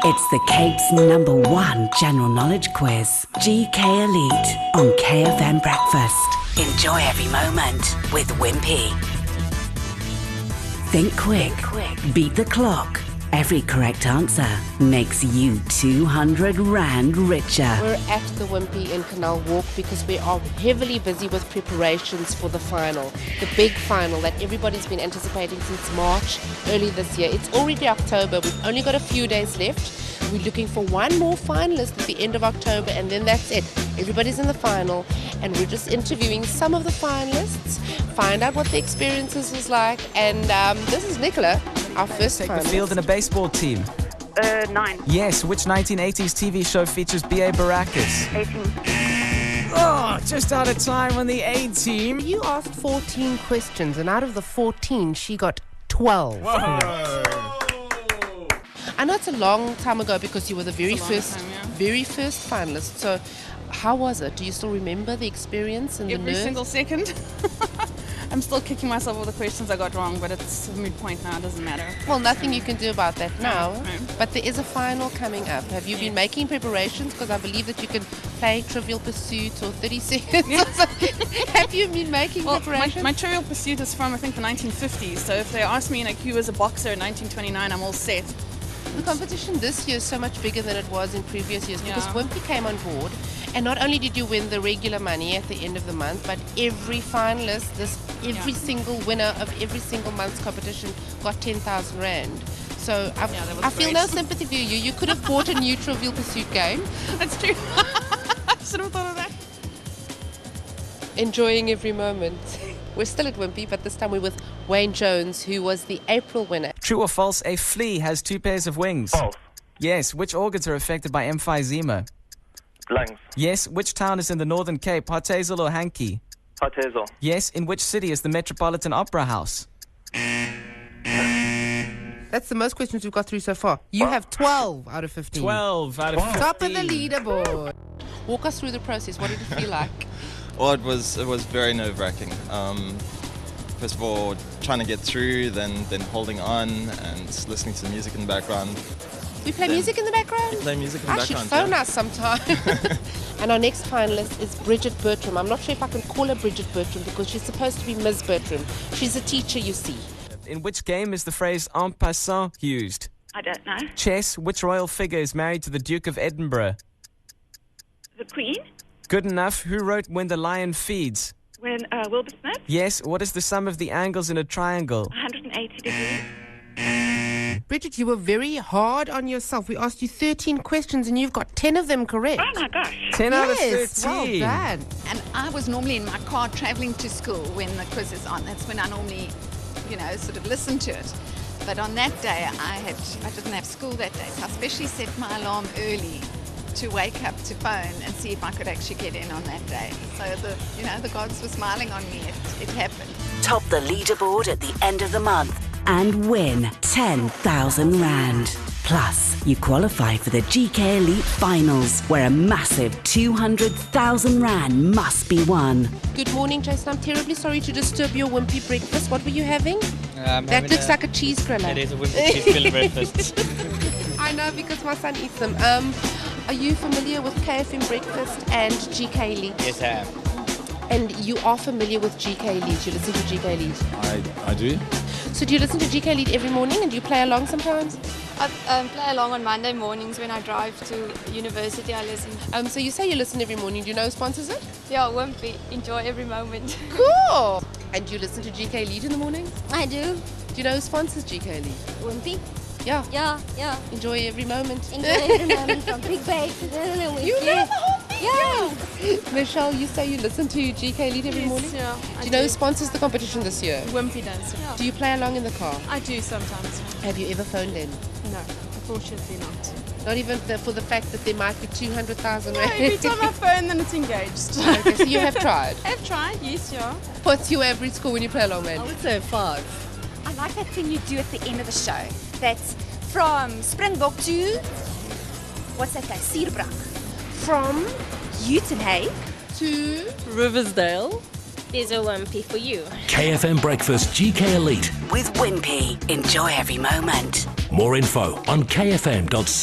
It's the Cape's #1 general knowledge quiz, GK Elite, on Kfm Breakfast. Enjoy every moment with WIMPY. Think quick, beat the clock. Every correct answer makes you 200 Rand richer. We're at the WIMPY in Canal Walk because we are heavily busy with preparations for the final, the big final that everybody's been anticipating since March, early this year. It's already October, we've only got a few days left. We're looking for one more finalist at the end of October, and then that's it. Everybody's in the final, and we're just interviewing some of the finalists, find out what the experiences was like, and this is Nicola, our first Take finalist. the field in a baseball team. 9. Yes, which 1980s TV show features B.A. Baracus? 18. Oh, just out of time on the A team. You asked 14 questions, and out of the 14, she got 12. I know it's a long time ago because you were the very first finalist. So, how was it? Do you still remember the experience and the Every nerves? single second. I'm still kicking myself over the questions I got wrong, but it's a moot point now, it doesn't matter. Well, nothing you can do about that now. No. But there is a final coming up. Have you been making preparations? Because I believe that you can play Trivial Pursuit or 30 Seconds. Have you been making preparations? My Trivial Pursuit is from, I think, the 1950s. So if they ask me, like, who was a boxer in 1929, I'm all set. The competition this year is so much bigger than it was in previous years because Yeah. WIMPY came on board, and not only did you win the regular money at the end of the month, but every finalist, every single winner of every single month's competition got 10,000 Rand. So that was I feel great. no sympathy for you. You could have bought a new Trivial Pursuit game. That's true. I should have thought of that. Enjoying every moment. We're still at WIMPY, but this time we're with Wayne Jones, who was the April winner. True or false, a flea has 2 pairs of wings? False. Yes, which organs are affected by emphysema? Lungs. Yes, which town is in the Northern Cape, Harthazel or Hankey? Harthazel. Yes, in which city is the Metropolitan Opera House? That's the most questions we've got through so far. You have 12 out of 15. 12 out of 15. Top of the leaderboard. Walk us through the process. What did it feel like? Well, it was very nerve-wracking. First of all, trying to get through, then holding on and listening to the music in the background. We play music in the background? You play music in the I should background. phone us sometime. And our next finalist is Bridget Betram. I'm not sure if I can call her Bridget Betram because she's supposed to be Ms. Bertram. She's a teacher, you see. In which game is the phrase en passant used? I don't know. Chess, which royal figure is married to the Duke of Edinburgh? The Queen? Good enough. Who wrote When the Lion Feeds? When Wilbur Smith? Yes, what is the sum of the angles in a triangle? 180 degrees. Bridget, you were very hard on yourself. We asked you 13 questions and you've got 10 of them correct. Oh my gosh. 10 out of Yes, 13. well done. And I was normally in my car traveling to school when the quiz is on. That's when I normally, sort of listen to it. But on that day, I didn't have school that day, so I especially set my alarm early to wake up to phone and see if I could actually get in on that day. So the gods were smiling on me. It happened. Top the leaderboard at the end of the month and win 10,000 Rand. Plus, you qualify for the GK Elite Finals, where a massive 200,000 Rand must be won. Good morning, Jason. I'm terribly sorry to disturb your WIMPY breakfast. What were you having? That looks like a cheese griller. It is a WIMPY cheese griller breakfast. I know because my son eats them. Are you familiar with Kfm Breakfast and GK Elite? Yes, I am. And you are familiar with GK Elite. You listen to GK Elite. I do. So do you listen to GK Elite every morning and do you play along sometimes? I play along on Monday mornings when I drive to university. I listen. So you say you listen every morning. Do you know who sponsors it? Yeah, WIMPY. Enjoy every moment. Cool. And do you listen to GK Elite in the morning? I do. Do you know who sponsors GK Elite? WIMPY. Yeah. Yeah. Enjoy every moment. Enjoy every moment from Big Bay to the You know the whole thing. Yeah. Michelle, you say you listen to GK Elite every morning? Yeah. Do you know who sponsors the competition this year? WIMPY does. Yeah. Do you play along in the car? I do sometimes. Have you ever phoned in? No, unfortunately not. Not even for the fact that there might be 200,000 No, Rand? every time I phone, then it's engaged. Okay, so you have tried. I've tried, yes, yeah. What's your average score when you play along, man? I would say 5. I like that thing you do at the end of the show. That's from Springbok to, what's that place? Sierbrak. From Uitenhage to Riversdale. There's a WIMPY for you. Kfm Breakfast GK Elite. With WIMPY, enjoy every moment. More info on kfm.co.za.